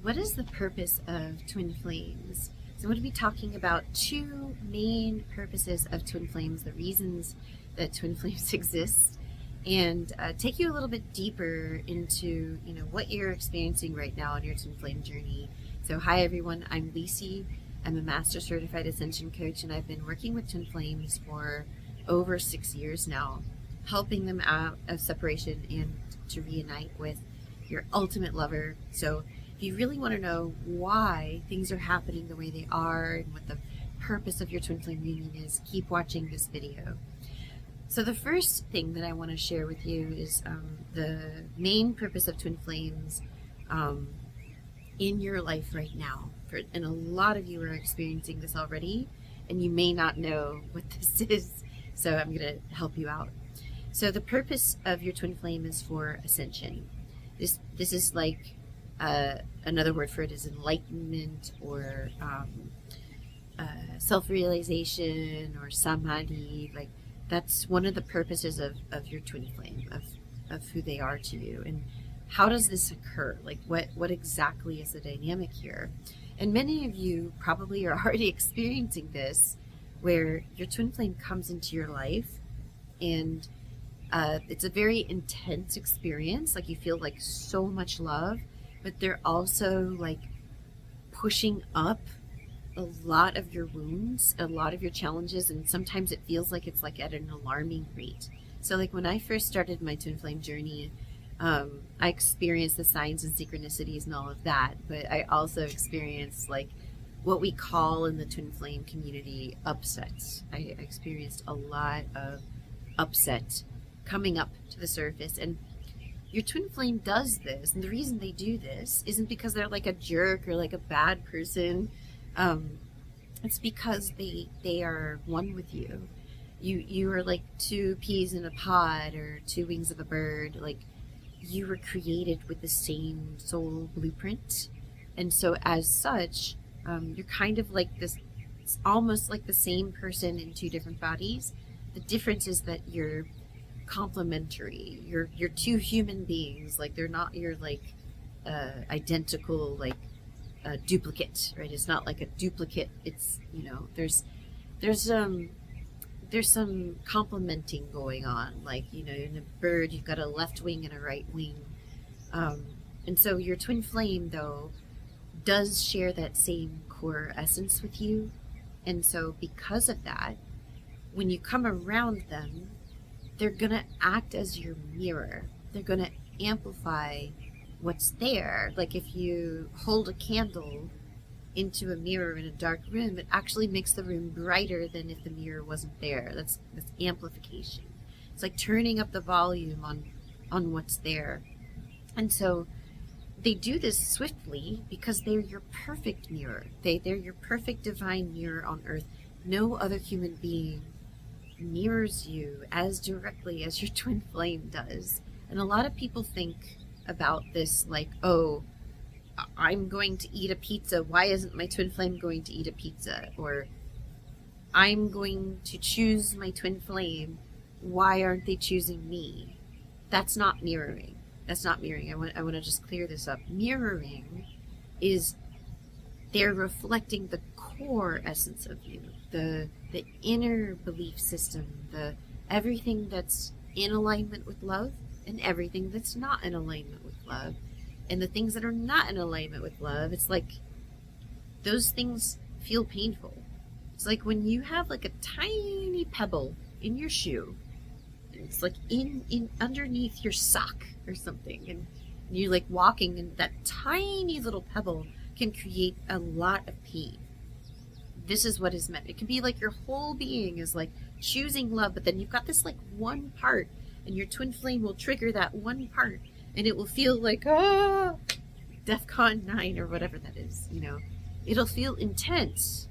What is the purpose of twin flames? So I'm going to be talking about two main purposes of twin flames, the reasons that twin flames exist, and take you a little bit deeper into what you're experiencing right now on your twin flame journey. So hi everyone, I'm Lisi. I'm a Master Certified Ascension Coach, and I've been working with twin flames for over 6 years now, helping them out of separation and to reunite with your ultimate lover. So if you really want to know why things are happening the way they are and what the purpose of your twin flame union is, keep watching this video. So the first thing that I want to share with you is the main purpose of twin flames in your life right now. And a lot of you are experiencing this already, and you may not know what this is, so I'm going to help you out. So the purpose of your twin flame is for ascension. This is like another word for it is enlightenment, or self-realization, or samadhi. Like, that's one of the purposes of your twin flame, of who they are to you. And how does this occur? Like, what exactly is the dynamic here? And many of you probably are already experiencing this, where your twin flame comes into your life, and it's a very intense experience. Like, you feel like so much love, but they're also like pushing up a lot of your wounds, a lot of your challenges, and sometimes it feels like it's like at an alarming rate. So like when I first started my twin flame journey, I experienced the signs and synchronicities and all of that, but I also experienced like what we call in the twin flame community upsets. I experienced a lot of upset coming up to the surface, and your twin flame does this, and the reason they do this isn't because they're like a jerk or like a bad person. It's because they are one with you. You are like two peas in a pod, or two wings of a bird. Like, you were created with the same soul blueprint, and so as such, you're kind of like this. It's almost like the same person in two different bodies. The difference is that you're complementary. You're two human beings. Like, they're not your like identical like duplicate, right? It's not like a duplicate. It's there's some complementing going on. Like, in a bird, you've got a left wing and a right wing, and so your twin flame though does share that same core essence with you. And so because of that, when you come around them, they're going to act as your mirror. They're going to amplify what's there. Like, if you hold a candle into a mirror in a dark room, it actually makes the room brighter than if the mirror wasn't there. That's amplification. It's like turning up the volume on what's there. And so they do this swiftly because they're your perfect mirror. They're your perfect divine mirror on earth. No other human being mirrors you as directly as your twin flame does. And a lot of people think about this like, oh, I'm going to eat a pizza, why isn't my twin flame going to eat a pizza? Or I'm going to choose my twin flame, why aren't they choosing me? That's not mirroring. That's not mirroring. I want to just clear this up. Mirroring is they're reflecting the core essence of you, the inner belief system, the everything that's in alignment with love and everything that's not in alignment with love. And the things that are not in alignment with love, it's like those things feel painful. It's like when you have like a tiny pebble in your shoe, and it's like in underneath your sock or something, and you're like walking, and that tiny little pebble can create a lot of pain. This is what is meant. It can be like your whole being is like choosing love, but then you've got this like one part, and your twin flame will trigger that one part, and it will feel like, DEFCON 9 or whatever that is, It'll feel intense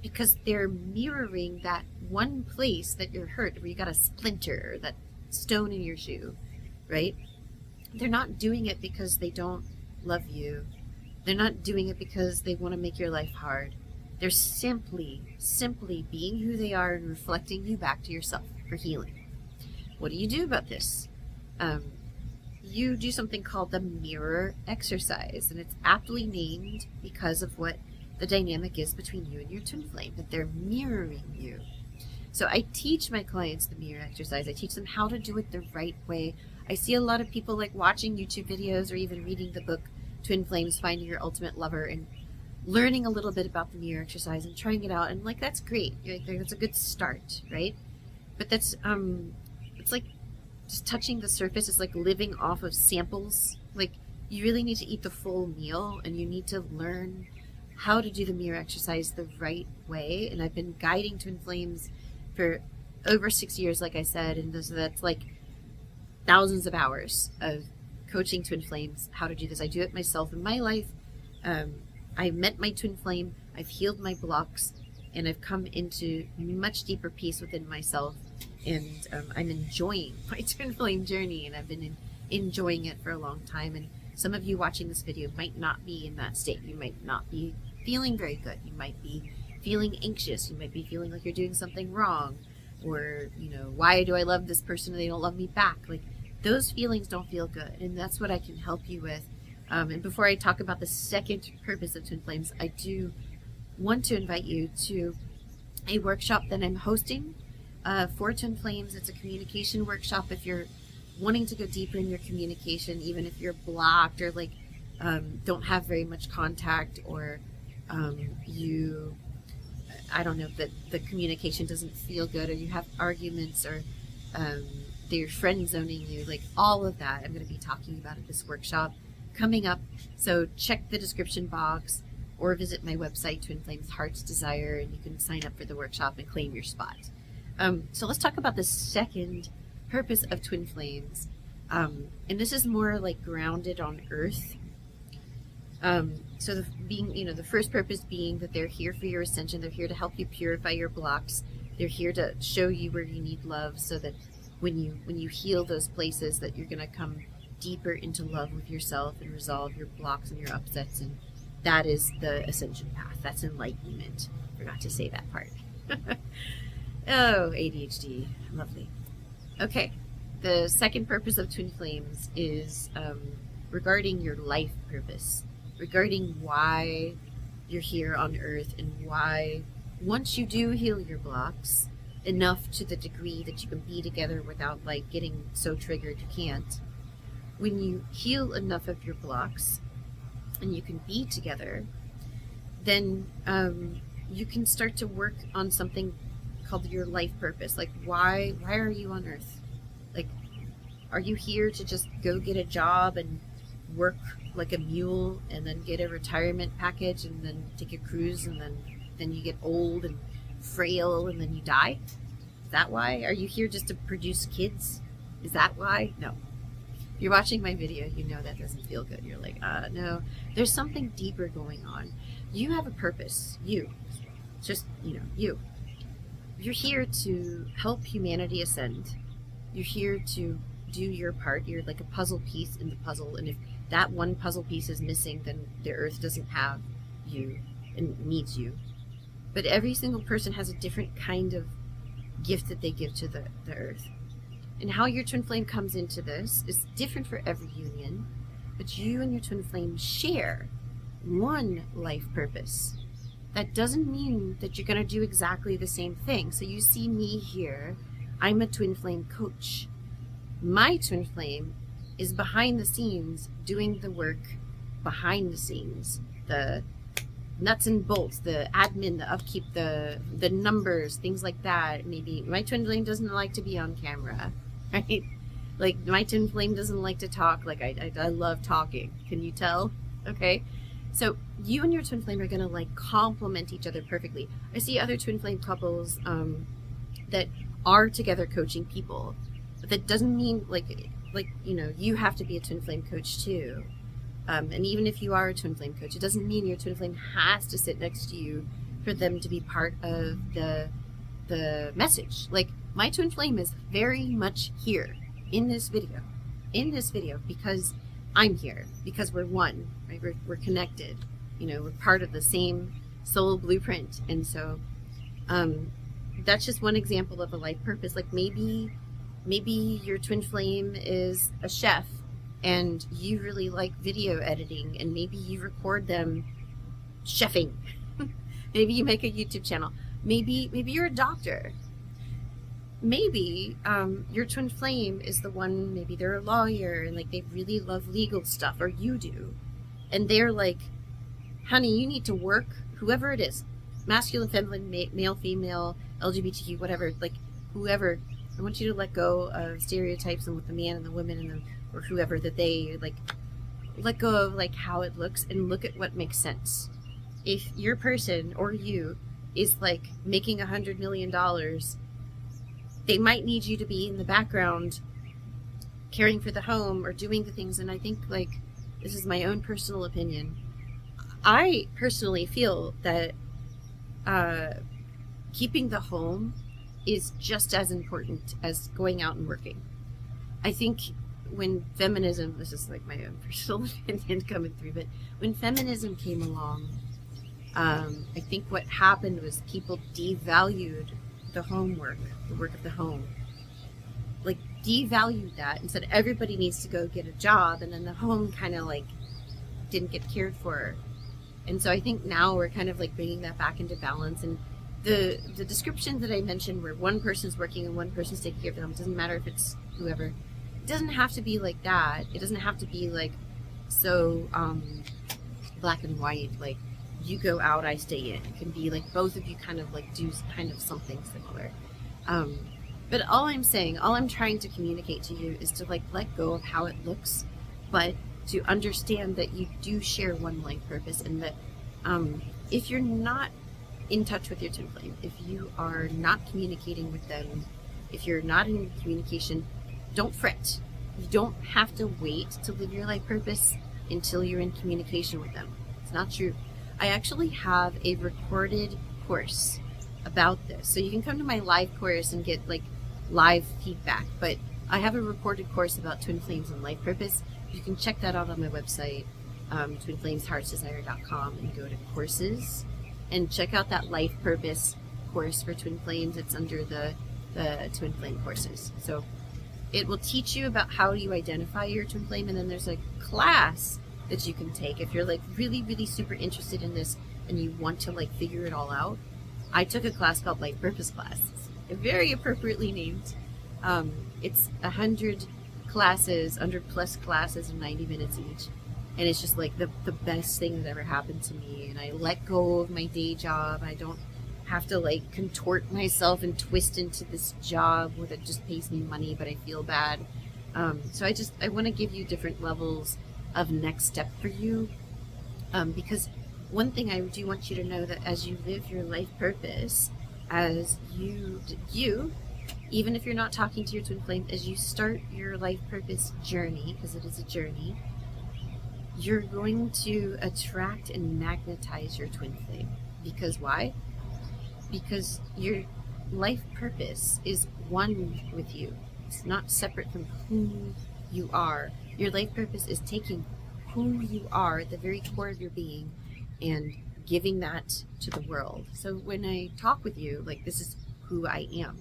because they're mirroring that one place that you're hurt, where you got a splinter, that stone in your shoe, right? They're not doing it because they don't love you. They're not doing it because they want to make your life hard. They're simply being who they are and reflecting you back to yourself for healing. What do you do about this? you do something called the mirror exercise, and it's aptly named because of what the dynamic is between you and your twin flame, that they're mirroring you. So I teach my clients the mirror exercise. I teach them how to do it the right way. I see a lot of people like watching YouTube videos or even reading the book Twin Flames, Finding Your Ultimate Lover, and learning a little bit about the mirror exercise and trying it out. And like, that's great. Like, that's a good start, right? But that's, it's like just touching the surface. It's like living off of samples. Like, you really need to eat the full meal, and you need to learn how to do the mirror exercise the right way. And I've been guiding Twin Flames for over 6 years, like I said, and that's like thousands of hours of coaching Twin Flames how to do this. I do it myself in my life. I met my Twin Flame, I've healed my blocks, and I've come into much deeper peace within myself, and I'm enjoying my Twin Flame journey, and I've been enjoying it for a long time. And some of you watching this video might not be in that state. You might not be feeling very good. You might be feeling anxious. You might be feeling like you're doing something wrong, or, you know, why do I love this person and they don't love me back? Like, those feelings don't feel good, and that's what I can help you with. And before I talk about the second purpose of Twin Flames, I do want to invite you to a workshop that I'm hosting for Twin Flames. It's a communication workshop. If you're wanting to go deeper in your communication, even if you're blocked or like don't have very much contact, or you, I don't know, that the communication doesn't feel good, or you have arguments, or they're friend zoning you, like all of that, I'm going to be talking about at this workshop coming up. So check the description box or visit my website, Twin Flames Heart's Desire, and you can sign up for the workshop and claim your spot. So let's talk about the second purpose of Twin Flames. And this is more like grounded on earth. So the first purpose being that they're here for your ascension. They're here to help you purify your blocks. They're here to show you where you need love, so that when you heal those places, that you're going to come deeper into love with yourself and resolve your blocks and your upsets. And that is the ascension path. That's enlightenment. Forgot to say that part. Oh, ADHD. Lovely. Okay. The second purpose of Twin Flames is regarding your life purpose, regarding why you're here on earth, and why, once you do heal your blocks enough to the degree that you can be together without like getting so triggered you can't, when you heal enough of your blocks and you can be together, then you can start to work on something called your life purpose. Like, why are you on earth? Like, are you here to just go get a job and work like a mule and then get a retirement package and then take a cruise, and then you get old and frail and then you die? Is that why? Are you here just to produce kids? Is that why? No. If you're watching my video, you know that doesn't feel good. You're like, no, there's something deeper going on. You have a purpose. You. Just, you. You're here to help humanity ascend. You're here to do your part. You're like a puzzle piece in the puzzle. And if that one puzzle piece is missing, then the earth doesn't have you and needs you. But every single person has a different kind of gift that they give to the earth. And how your twin flame comes into this is different for every union, but you and your twin flame share one life purpose. That doesn't mean that you're going to do exactly the same thing. So you see me here, I'm a twin flame coach. My twin flame is behind the scenes doing the work behind the scenes, the nuts and bolts, the admin, the upkeep, the numbers, things like that. Maybe my twin flame doesn't like to be on camera, right? Like, my twin flame doesn't like to talk. Like, I love talking. Can you tell? Okay. So you and your twin flame are going to like complement each other perfectly. I see other twin flame couples that are together coaching people, but that doesn't mean like you have to be a twin flame coach too. And even if you are a twin flame coach, it doesn't mean your twin flame has to sit next to you for them to be part of the message. Like, my twin flame is very much here in this video because I'm here, because we're one, right? We're connected, we're part of the same soul blueprint. And so that's just one example of a life purpose. Like, maybe your twin flame is a chef and you really like video editing, and maybe you record them chefing. Maybe you make a YouTube channel. Maybe you're a doctor. Maybe your twin flame is the one, maybe they're a lawyer and like they really love legal stuff, or you do, and they're like, honey, you need to work, whoever it is, masculine, feminine, male, female, LGBTQ, whatever, like whoever, I want you to let go of stereotypes and with the man and the woman and the, or whoever, that they like, let go of like how it looks and look at what makes sense. If your person or you is like making $100 million, they might need you to be in the background caring for the home or doing the things. And I think, like, this is my own personal opinion, I personally feel that keeping the home is just as important as going out and working. I think when feminism, this is like my own personal opinion coming through, but when feminism came along, I think what happened was people devalued the homework, the work of the home, like devalued that and said everybody needs to go get a job, and then the home kind of like didn't get cared for. And so I think now we're kind of like bringing that back into balance. And the description that I mentioned where one person's working and one person's taking care of them, doesn't matter if it's whoever, it doesn't have to be like that. It doesn't have to be like so black and white, like you go out, I stay in. It can be like both of you kind of like do kind of something similar. But all I'm saying, all I'm trying to communicate to you is to like let go of how it looks, but to understand that you do share one life purpose, and that if you're not in touch with your twin flame, if you are not communicating with them, if you're not in communication, don't fret. You don't have to wait to live your life purpose until you're in communication with them. It's not true. I actually have a recorded course about this. So you can come to my live course and get like live feedback, but I have a recorded course about twin flames and life purpose. You can check that out on my website, twinflamesheartsdesire.com, and go to courses and check out that life purpose course for twin flames. It's under the twin flame courses. So it will teach you about how you identify your twin flame, and then there's a class that you can take if you're like really, really super interested in this and you want to like figure it all out. I took a class called Life Purpose Class. It's very appropriately named. It's 100 classes, 100+ classes in 90 minutes each. And it's just like the best thing that ever happened to me. And I let go of my day job. I don't have to like contort myself and twist into this job where that just pays me money, but I feel bad. So I want to give you different levels of next step for you. Because one thing I do want you to know, that as you live your life purpose, as you, even if you're not talking to your twin flame, as you start your life purpose journey, because it is a journey, you're going to attract and magnetize your twin flame. Because why? Because your life purpose is one with you. It's not separate from who you are. Your life purpose is taking who you are at the very core of your being and giving that to the world. So when I talk with you, like, this is who I am.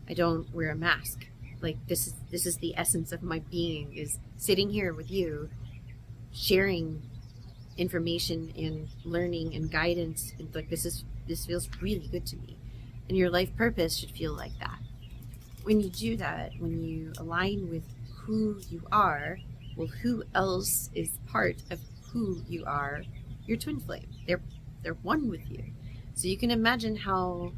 I don't wear a mask. Like, this is the essence of my being, is sitting here with you, sharing information and learning and guidance. And like, this feels really good to me. And your life purpose should feel like that. When you do that, when you align with who you are, well, who else is part of who you are? Your twin flame. They're one with you. So you can imagine how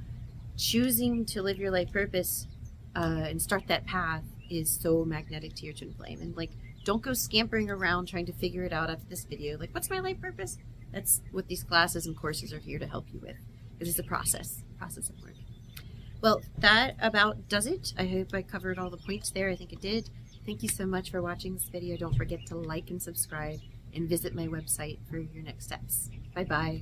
choosing to live your life purpose and start that path is so magnetic to your twin flame. And like, don't go scampering around trying to figure it out after this video. Like, what's my life purpose? That's what these classes and courses are here to help you with. It is a process of work. Well, that about does it. I hope I covered all the points there. I think it did. Thank you so much for watching this video. Don't forget to like and subscribe, and visit my website for your next steps. Bye-bye.